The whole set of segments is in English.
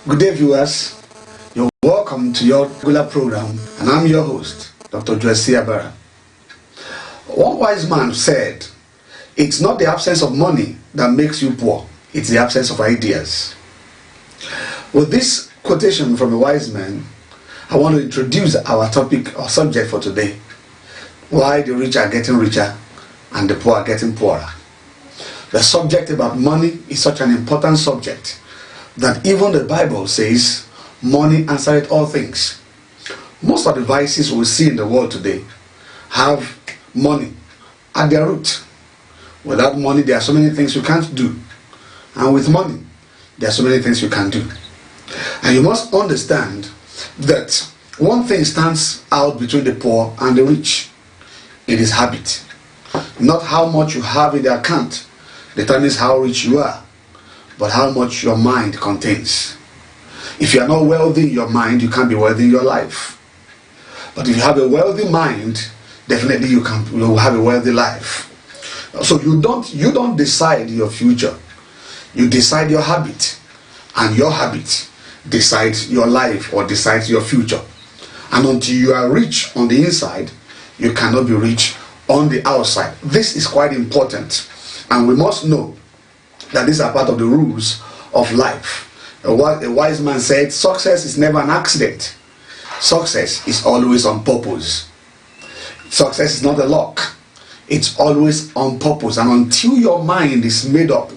Good day, viewers. You're welcome to your regular program, and I'm your host, Dr. Gracelink. One wise man said, "It's not the absence of money that makes you poor, it's the absence of ideas." With this quotation from a wise man, I want to introduce our topic or subject for today: why the rich are getting richer and the poor are getting poorer. The subject about money is such an important subject that even the Bible says, "Money answereth all things." Most of the vices we see in the world today have money at their root. Without money, there are so many things you can't do. And with money, there are so many things you can do. And you must understand that one thing stands out between the poor and the rich. It is habit. Not how much you have in the account determines how rich you are, but how much your mind contains. If you are not wealthy in your mind, you can't be wealthy in your life. But if you have a wealthy mind, definitely you will have a wealthy life. So you don't decide your future. You decide your habit, and your habit decides your life or decides your future. And until you are rich on the inside, you cannot be rich on the outside. This is quite important, and we must know that these are part of the rules of life. A wise man said, "Success is never an accident. Success is always on purpose." Success is not a luck. It's always on purpose. And until your mind is made up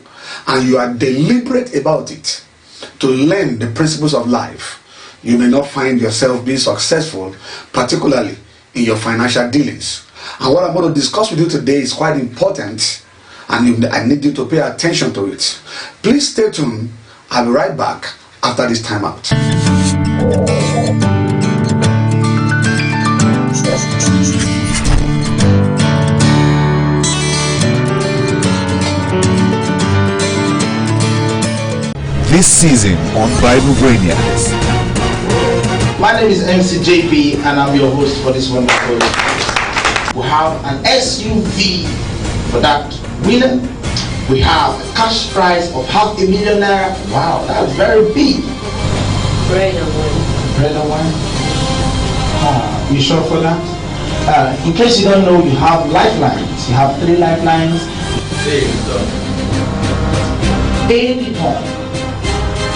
and you are deliberate about it to learn the principles of life, you may not find yourself being successful, particularly in your financial dealings. And what I'm going to discuss with you today is quite important, and I need you to pay attention to it. Please stay tuned. I'll be right back after this time out. This season on Bible Brainiacs. My name is MCJP and I'm your host for this wonderful. We have an SUV for that winner. We have a cash prize of $500,000 naira. Wow, that's very big. Bread and wine. Bread and wine? You sure for that? In case you don't know, you have lifelines. You have 3 lifelines. Baby home.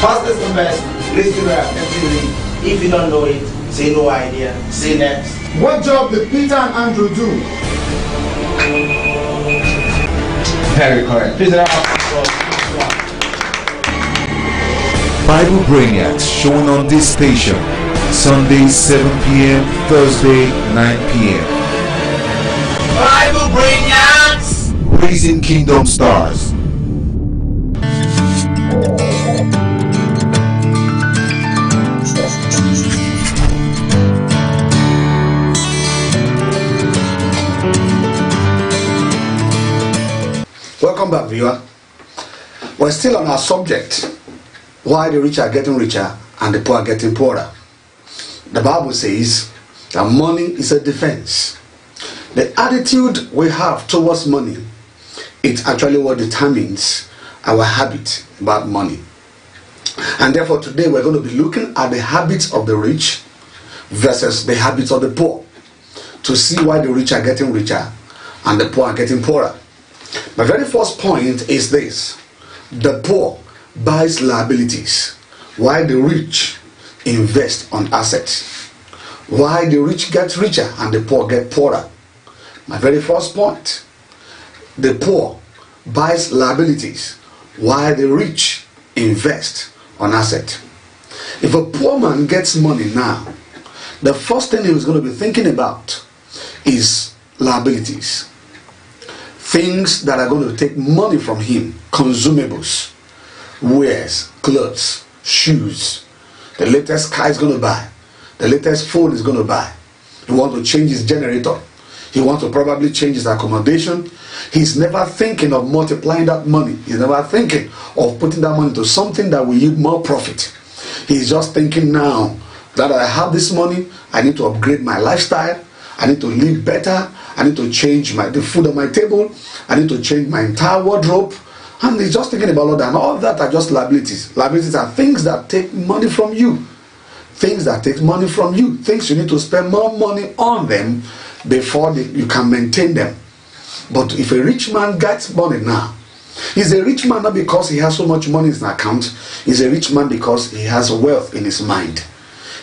Fastest and best. Listen to MTV. If you don't know it, say no idea. Say next. What job did Peter and Andrew do? Very correct. Please round of applause. Bible Brainiacs shown on this station, Sunday 7 p.m., Thursday 9 p.m. Bible Brainiacs! Raising Kingdom Stars. Welcome back, viewer. We're still on our subject: why the rich are getting richer and the poor are getting poorer. The Bible says that money is a defense. The attitude we have towards money, it's actually what determines our habit about money. And therefore today we're going to be looking at the habits of the rich versus the habits of the poor, to see why the rich are getting richer and the poor are getting poorer. My very first point is this: the poor buys liabilities, while the rich invest on assets. Why the rich get richer and the poor get poorer? My very first point: the poor buys liabilities, while the rich invest on assets. If a poor man gets money now, the first thing he's going to be thinking about is liabilities. Things that are going to take money from him, consumables, wares, clothes, shoes, the latest car is going to buy, the latest phone is going to buy. He wants to change his generator. He wants to probably change his accommodation. He's never thinking of multiplying that money. He's never thinking of putting that money to something that will yield more profit. He's just thinking, now that I have this money, I need to upgrade my lifestyle. I need to live better. I need to change the food on my table. I need to change my entire wardrobe. And he's just thinking about Lord, and all that are just liabilities. Liabilities are things that take money from you. Things that take money from you. Things you need to spend more money on them before you can maintain them. But if a rich man gets money now, he's a rich man not because he has so much money in his account. He's a rich man because he has wealth in his mind.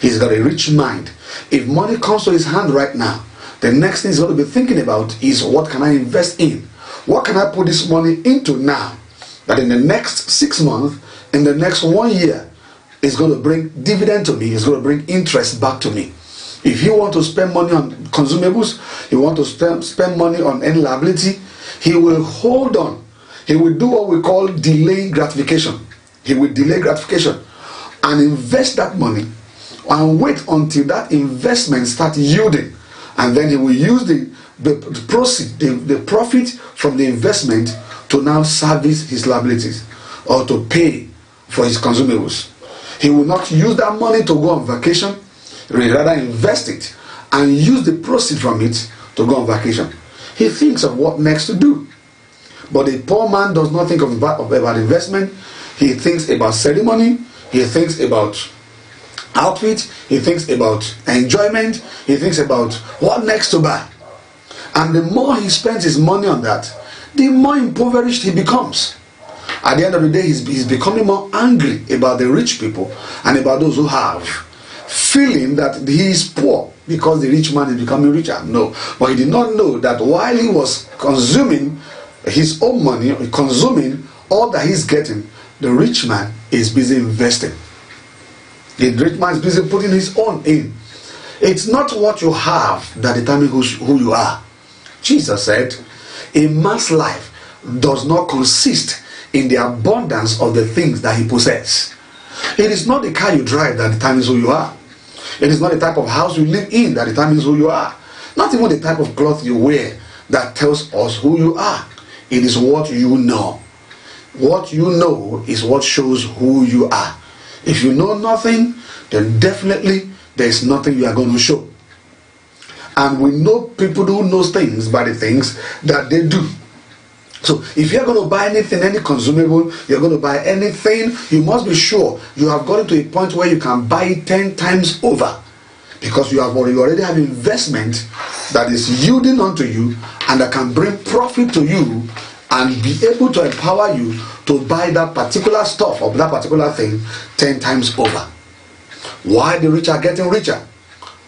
He's got a rich mind. If money comes to his hand right now, the next thing he's going to be thinking about is, what can I invest in? What can I put this money into now, that in the next 6 months, in the next 1 year, is going to bring dividend to me, is going to bring interest back to me. If you want to spend money on consumables, you want to spend money on any liability, he will hold on. He will do what we call delay gratification. He will delay gratification and invest that money and wait until that investment starts yielding. And then he will use the proceed, the profit from the investment to now service his liabilities or to pay for his consumables. He will not use that money to go on vacation. He will rather invest it and use the proceed from it to go on vacation. He thinks of what next to do. But a poor man does not think about investment. He thinks about ceremony. He thinks about outfit. He thinks about enjoyment. He thinks about what next to buy. And the more he spends his money on that, the more impoverished he becomes. At the end of the day, he's becoming more angry about the rich people and about those who have, feeling that he is poor because the rich man is becoming richer. No, but he did not know that while he was consuming his own money, consuming all that he's getting, the rich man is busy investing. The rich man is busy putting his own in. It's not what you have that determines who you are. Jesus said, a man's life does not consist in the abundance of the things that he possesses. It is not the car you drive that determines who you are. It is not the type of house you live in that determines who you are. Not even the type of cloth you wear that tells us who you are. It is what you know. What you know is what shows who you are. If you know nothing, then definitely there is nothing you are going to show. And we know people who know things by the things that they do. So if you're going to buy anything, any consumable, you're going to buy anything, you must be sure you have gotten to a point where you can buy it 10 times over. Because you already have investment that is yielding unto you and that can bring profit to you and be able to empower you to buy that particular stuff or that particular thing 10 times over. Why the rich are getting richer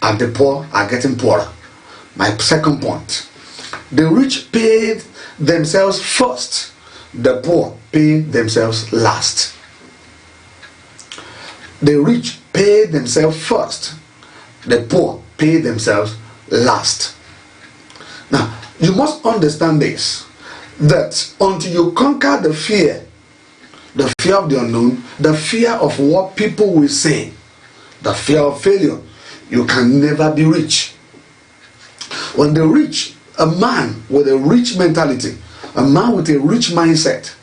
and the poor are getting poorer? My second point. The rich paid themselves first, the poor pay themselves last. The rich pay themselves first, the poor pay themselves last. Now, you must understand this, that until you conquer the fear of the unknown, the fear of what people will say, the fear of failure, you can never be rich. When the rich, a man with a rich mentality, a man with a rich mindset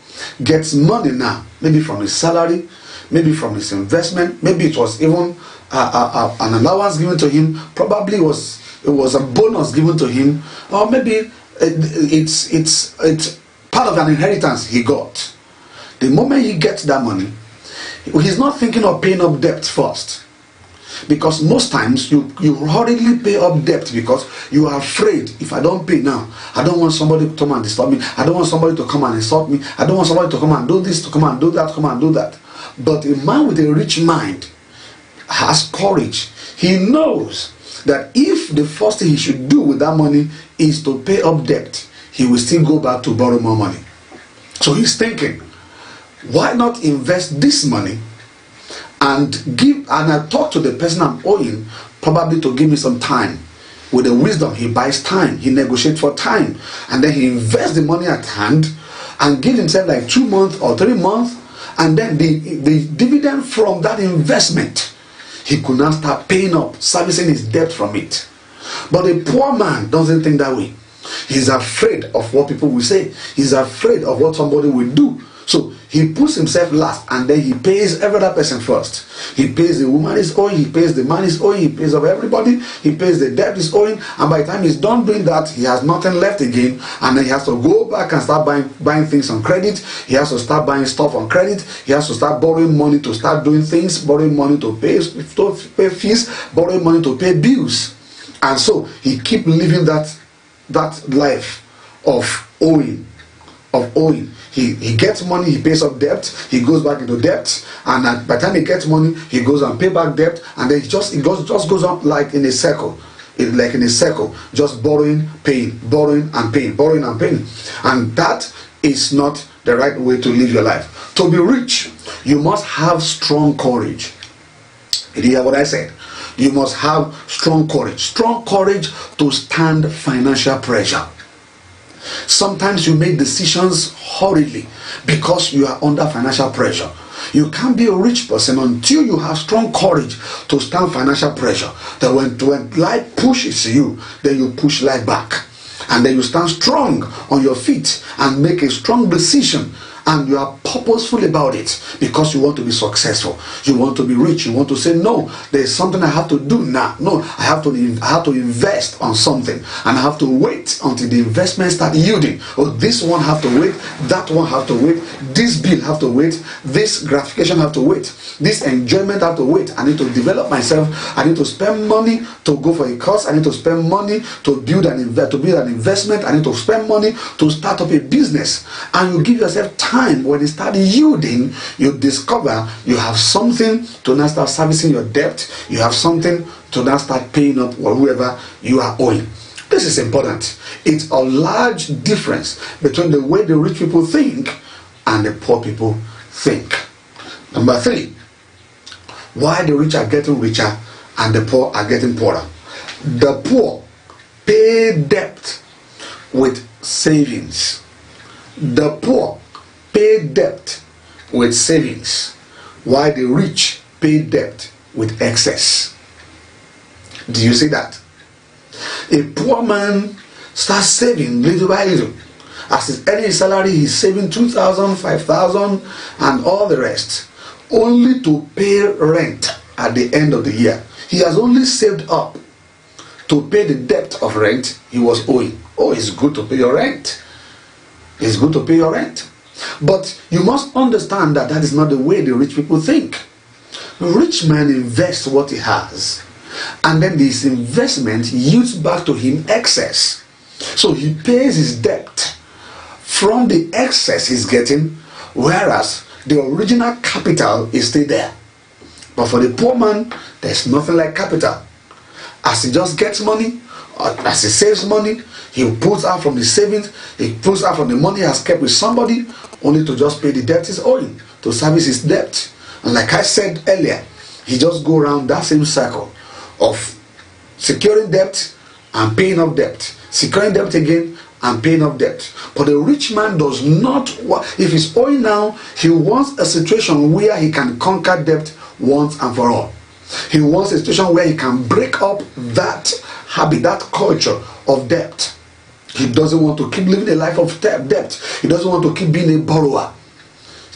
gets money now, maybe from his salary, maybe from his investment, maybe it was even an allowance given to him, probably it was a bonus given to him, or maybe it's part of an inheritance he got. The moment he gets that money, he's not thinking of paying up debt first. Because most times you hurriedly pay up debt because you are afraid, if I don't pay now, I don't want somebody to come and disturb me, I don't want somebody to come and insult me, I don't want somebody to come and do this, to come and do that, come and do that. But a man with a rich mind has courage. He knows that if the first thing he should do with that money is to pay up debt, he will still go back to borrow more money. So he's thinking, why not invest this money and I talk to the person I'm owing, probably to give me some time. With the wisdom, he buys time, he negotiates for time, and then he invests the money at hand and gives himself like 2 months or 3 months, and then the dividend from that investment, he could now start paying up, servicing his debt from it. But a poor man doesn't think that way. He's afraid of what people will say. He's afraid of what somebody will do. So he puts himself last, and then he pays every other person first. He pays the woman is owing, he pays the man is owing, he pays of everybody, he pays the debt is owing, and by the time he's done doing that, he has nothing left again, and then he has to go back and start buying things on credit. He has to start buying stuff on credit. He has to start borrowing money to start doing things, borrowing money to pay fees, borrowing money to pay bills. And so he keep living that life of owing. He gets money, he pays off debt, he goes back into debt, and by the time he gets money, he goes and pay back debt, and then it just goes on like in a circle. Just borrowing, paying, borrowing and paying, borrowing and paying. And that is not the right way to live your life. To be rich, you must have strong courage. Did you hear what I said? You must have strong courage to stand financial pressure. Sometimes you make decisions hurriedly because you are under financial pressure. You can't be a rich person until you have strong courage to stand financial pressure. That when life pushes you, then you push life back. And then you stand strong on your feet and make a strong decision. And you are purposeful about it because you want to be successful. You want to be rich. You want to say, no, there is something I have to do now. No, I have to invest on something, and I have to wait until the investment start yielding. Oh, this one have to wait. That one have to wait. This bill have to wait. This gratification have to wait. This enjoyment have to wait. I need to develop myself. I need to spend money to go for a course. I need to spend money to build an investment. I need to spend money to start up a business. And you give yourself time. When it starts yielding, you discover you have something to now start servicing your debt. You have something to now start paying up or whoever you are owing. This is important. It's a large difference between the way the rich people think and the poor people think. Number 3, why the rich are getting richer and the poor are getting poorer. The poor pay debt with savings. The poor pay debt with savings, while the rich pay debt with excess. Do you see that? A poor man starts saving little by little. As he's earning his salary, he's saving 2,000, 5,000, and all the rest, only to pay rent at the end of the year. He has only saved up to pay the debt of rent he was owing. Oh, it's good to pay your rent. It's good to pay your rent. But you must understand that that is not the way the rich people think. A rich man invests what he has, and then this investment yields back to him excess. So he pays his debt from the excess he's getting, whereas the original capital is still there. But for the poor man, there's nothing like capital. As he just gets money, or as he saves money, he pulls out from the savings, he pulls out from the money he has kept with somebody, only to just pay the debt he's owing, to service his debt. And like I said earlier, he just go around that same cycle of securing debt and paying off debt, securing debt again and paying off debt. But the rich man does not, if he's owing now, he wants a situation where he can conquer debt once and for all. He wants a situation where he can break up that habit, that culture of debt. He doesn't want to keep living a life of debt. He doesn't want to keep being a borrower.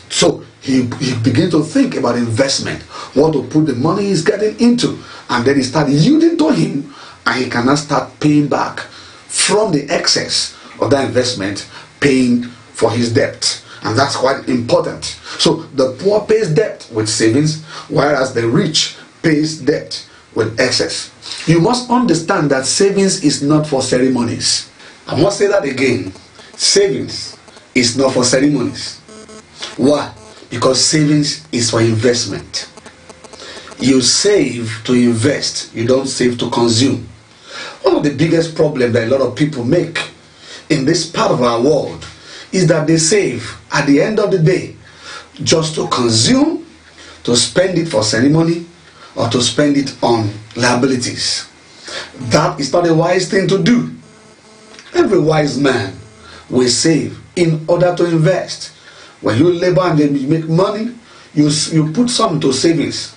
So he begins to think about investment, what to put the money he's getting into, and then it starts yielding to him, and he cannot start paying back from the excess of that investment, paying for his debt. And that's quite important. So the poor pays debt with savings, whereas the rich pays debt with excess. You must understand that savings is not for ceremonies. I must say that again. Savings is not for ceremonies. Why? Because savings is for investment. You save to invest. You don't save to consume. One of the biggest problems that a lot of people make in this part of our world is that they save at the end of the day just to consume, to spend it for ceremony, or to spend it on liabilities. That is not a wise thing to do. Every wise man will save in order to invest. When you labor and then you make money, you put some into savings.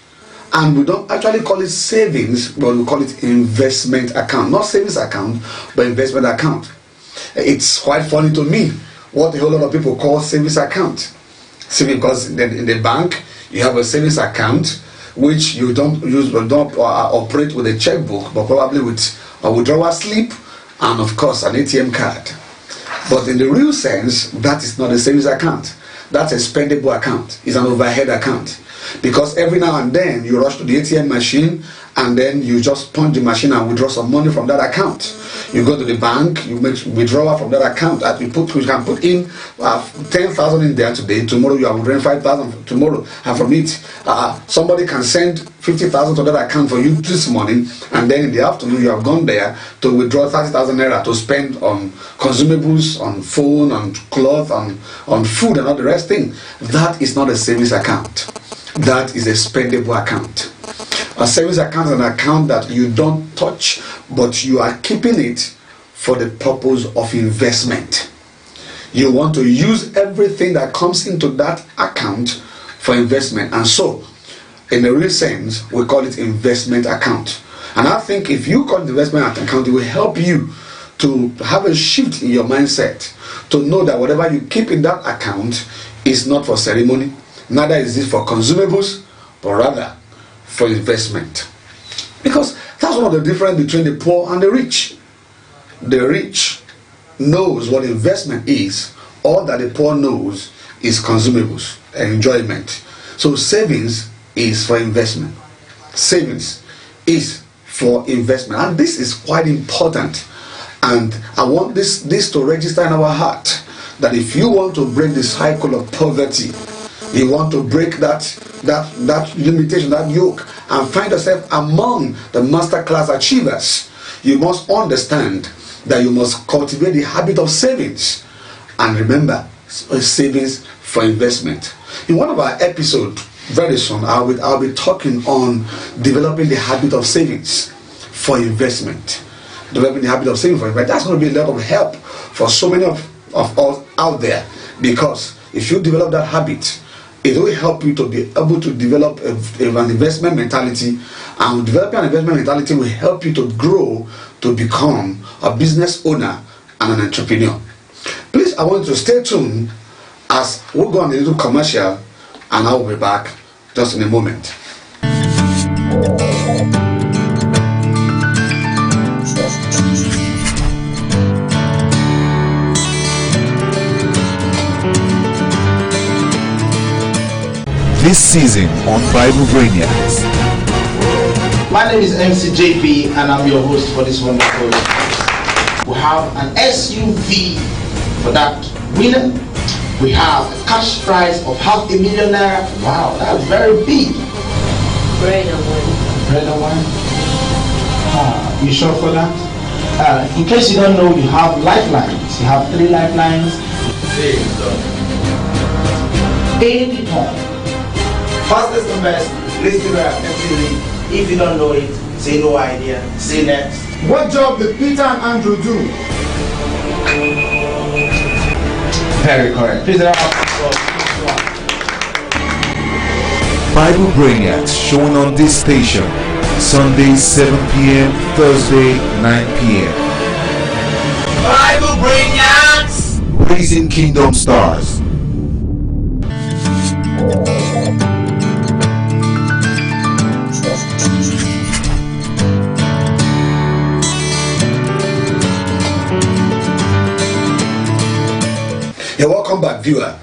And we don't actually call it savings, but we call it investment account. Not savings account, but investment account. It's quite funny to me what a whole lot of people call savings account. Saving, because in the bank you have a savings account which you don't use, or don't operate with a checkbook, but probably with a withdrawal slip and of course an ATM card. But in the real sense, that is not a savings account. That's a spendable account. It's an overhead account. Because every now and then you rush to the ATM machine and then you just punch the machine and withdraw some money from that account. You go to the bank, you make withdrawal from that account. You can put in 10,000 in there today. Tomorrow you are withdrawing 5,000 tomorrow, and from it somebody can send 50,000 to that account for you this morning, and then in the afternoon you have gone there to withdraw 30,000 naira to spend on consumables, on phone, on cloth, on food and all the rest thing. That is not a savings account. That is a spendable account. A savings account is an account that you don't touch, but you are keeping it for the purpose of investment. You want to use everything that comes into that account for investment, and so in a real sense we call it investment account. And I think if you call it investment account, it will help you to have a shift in your mindset, to know that whatever you keep in that account is not for ceremony, neither is it for consumables, but rather for investment. Because that's one of the difference between the poor and the rich. The rich knows what investment is. All that the poor knows is consumables and enjoyment. So savings is for investment. Savings is for investment. And this is quite important. And I want this to register in our heart, that if you want to break the cycle of poverty, you want to break that limitation, that yoke, and find yourself among the master class achievers, you must understand that you must cultivate the habit of savings. And remember, savings for investment. In one of our episodes, very soon, I'll be talking on developing the habit of savings for investment. Developing the habit of saving for investment. That's going to be a lot of help for so many of us out there, because if you develop that habit, it will help you to be able to develop an investment mentality, and developing an investment mentality will help you to grow to become a business owner and an entrepreneur. Please, I want you to stay tuned as we'll go on a little commercial, and I will be back just in a moment. This season on Bible Brainiacs. My name is JP and I'm your host for this wonderful. We have an SUV for that winner. We have a cash prize of $500,000 naira. Wow, that's very big. Bread and wine. Bread and wine? You sure for that? In case you don't know, you have lifelines. You have 3 lifelines. Baby home. Fastest and best, listen to effectively. If you don't know it, say no idea. Say next. What job did Peter and Andrew do? Very correct. Please Bible Brainiacs showing on this station, Sunday 7 p.m., Thursday 9 p.m. Bible Brainiacs! Raising Kingdom Stars. You're welcome back, viewer.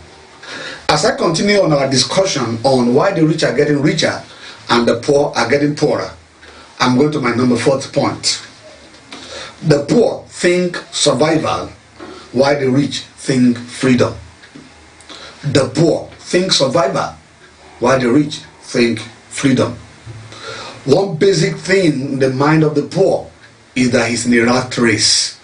As I continue on our discussion on why the rich are getting richer and the poor are getting poorer, I'm going to my number 4th point. The poor think survival, while the rich think freedom. The poor think survival, while the rich think freedom. One basic thing in the mind of the poor is that he's in a rat race.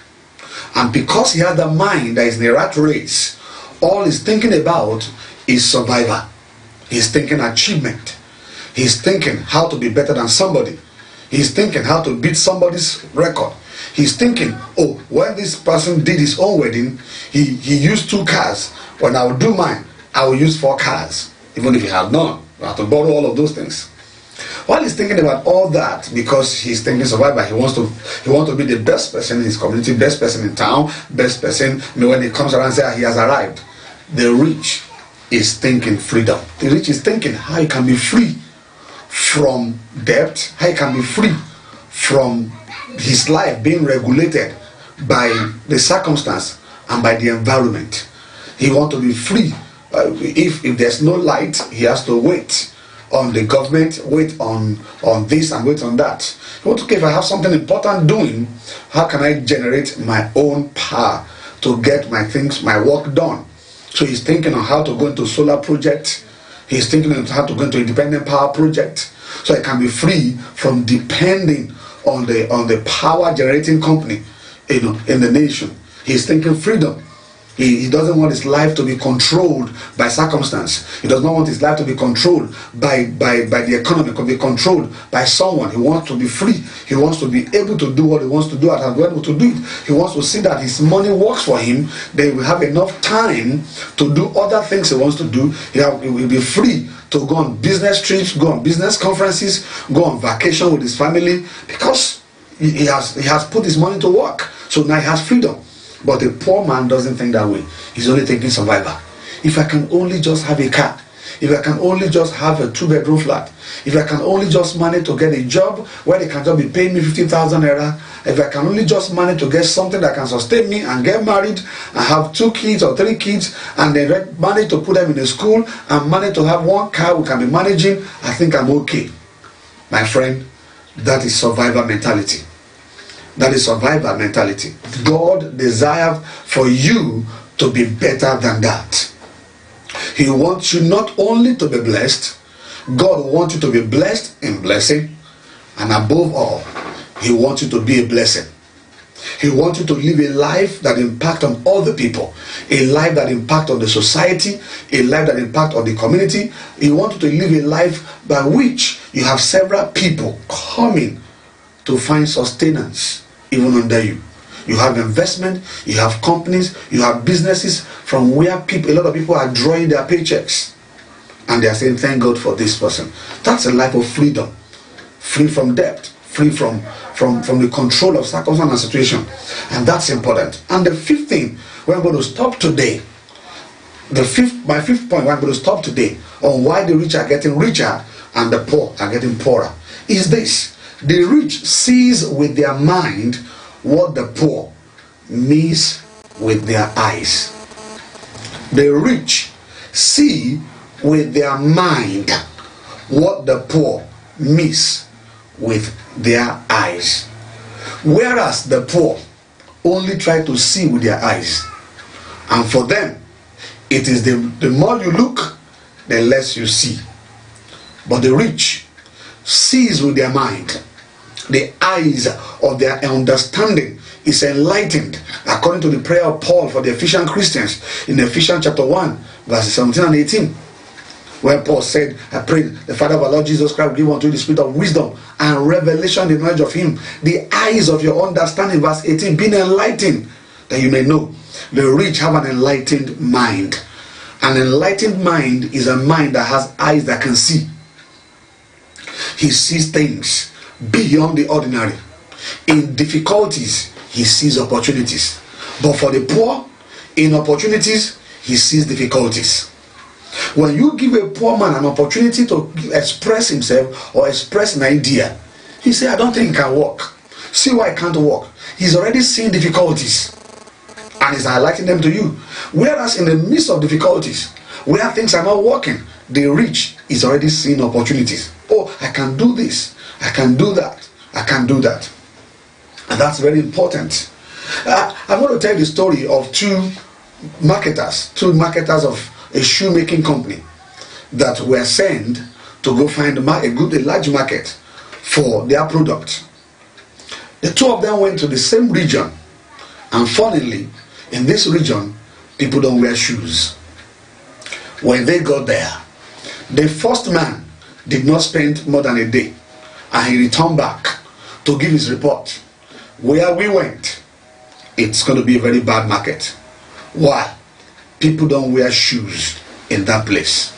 And because he has the mind that is in a rat race, all he's thinking about is survival. He's thinking achievement. He's thinking how to be better than somebody. He's thinking how to beat somebody's record. He's thinking, oh, when this person did his own wedding, he used 2 cars. When I will do mine, I will use 4 cars. Even if he had none, I have to borrow all of those things. While he's thinking about all that, because he's thinking survival, he wants to be the best person in his community, best person in town, best person. When he comes around and says he has arrived. The rich is thinking freedom. The rich is thinking how he can be free from debt, how he can be free from his life being regulated by the circumstance and by the environment. He wants to be free. If there's no light, he has to wait on the government, wait on this and wait on that. Okay, if I have something important doing, how can I generate my own power to get my things, my work done? So he's thinking on how to go into solar project. He's thinking on how to go into independent power project, so he can be free from depending on the power generating company, in the nation. He's thinking freedom. He doesn't want his life to be controlled by circumstance. He does not want his life to be controlled by the economy, to be controlled by someone. He wants to be free. He wants to be able to do what he wants to do and be able to do it. He wants to see that his money works for him. They will have enough time to do other things he wants to do. He will be free to go on business trips, go on business conferences, go on vacation with his family, because he has put his money to work. So now he has freedom. But the poor man doesn't think that way. He's only thinking survival. If I can only just have a car, if I can only just have a 2-bedroom flat, if I can only just manage to get a job where they can just be paying me 50,000 naira, if I can only just manage to get something that can sustain me and get married and have 2 kids or 3 kids, and then manage to put them in a school and manage to have 1 car we can be managing, I think I'm okay. My friend, that is survival mentality. That is survival mentality. God desires for you to be better than that. He wants you not only to be blessed, God wants you to be blessed in blessing, and above all, He wants you to be a blessing. He wants you to live a life that impacts on other people, a life that impacts on the society, a life that impacts on the community. He wants you to live a life by which you have several people coming to find sustenance even under you. You have investment, you have companies, you have businesses from where a lot of people are drawing their paychecks, and they are saying, thank God for this person. That's a life of freedom, free from debt, free from the control of circumstance and situation. And that's important. And the fifth thing we're going to stop today, my fifth point, we're going to stop today on why the rich are getting richer and the poor are getting poorer, is this: the rich sees with their mind what the poor miss with their eyes. The rich see with their mind what the poor miss with their eyes, whereas the poor only try to see with their eyes. And for them, it is the more you look, the less you see. But the rich sees with their mind. The eyes of their understanding is enlightened, according to the prayer of Paul for the Ephesian Christians in Ephesians chapter 1 verses 17 and 18, where Paul said, I pray the Father of our Lord Jesus Christ will give unto you the spirit of wisdom and revelation, the knowledge of Him, the eyes of your understanding, verse 18, being enlightened, that you may know. The rich have an enlightened mind. An enlightened mind is a mind that has eyes that can see. He sees things beyond the ordinary. In difficulties, he sees opportunities. But for the poor, in opportunities, he sees difficulties. When you give a poor man an opportunity to express himself or express an idea, he says, I don't think it can work. See why it can't work. He's already seen difficulties and he's highlighting them to you. Whereas in the midst of difficulties, where things are not working, the rich is already seeing opportunities. Oh, I can do this. I can do that. I can do that. And that's very important. I'm going to tell you the story of two marketers of a shoemaking company that were sent to go find a large market for their product. The two of them went to the same region, and funnily, in this region, people don't wear shoes. When they got there, the first man did not spend more than a day, and he returned back to give his report. Where we went, it's going to be a very bad market. Why? People don't wear shoes in that place.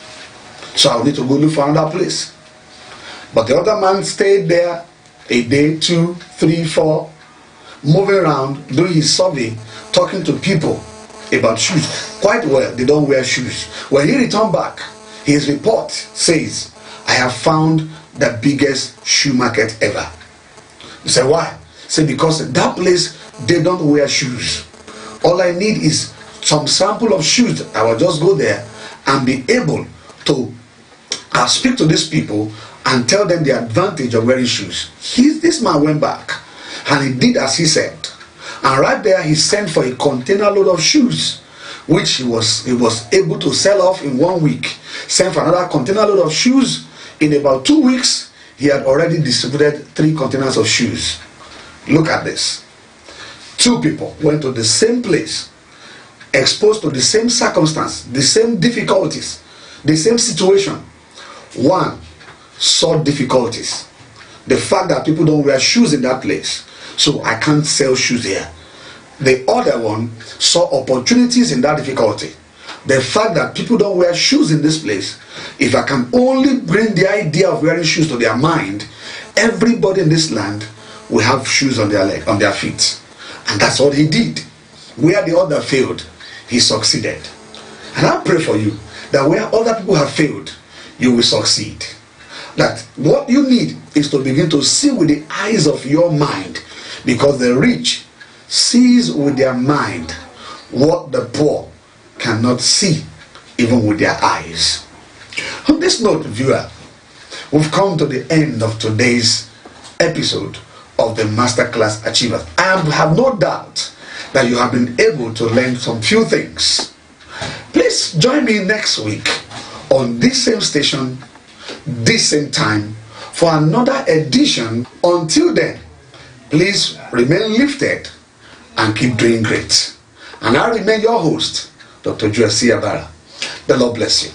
So I'll need to go look for another place. But the other man stayed there a day, 2, 3, 4, moving around, doing his survey, talking to people. about shoes. Quite well, they don't wear shoes. When he returned back, his report says, I have found the biggest shoe market ever. You say, why? Say, because that place, they don't wear shoes. All I need is some sample of shoes. I will just go there and be able to speak to these people and tell them the advantage of wearing shoes. This man went back and he did as he said. And right there, he sent for a container load of shoes, which he was able to sell off in 1 week. Sent for another container load of shoes. In about 2 weeks, he had already distributed 3 containers of shoes. Look at this. 2 people went to the same place, exposed to the same circumstance, the same difficulties, the same situation. One saw difficulties. The fact that people don't wear shoes in that place, so I can't sell shoes here. The other one saw opportunities in that difficulty. The fact that people don't wear shoes in this place, if I can only bring the idea of wearing shoes to their mind, everybody in this land will have shoes on their leg, on their feet. And that's what he did. Where the other failed, he succeeded. And I pray for you that where other people have failed, you will succeed. That what you need is to begin to see with the eyes of your mind, because the rich sees with their mind what the poor cannot see even with their eyes. On this note, viewer, we've come to the end of today's episode of the Masterclass Achievers. I have no doubt that you have been able to learn some few things. Please join me next week on this same station, this same time, for another edition. Until then, please remain lifted and keep doing great. And I remain your host, Dr. Joyce Abara. The Lord bless you.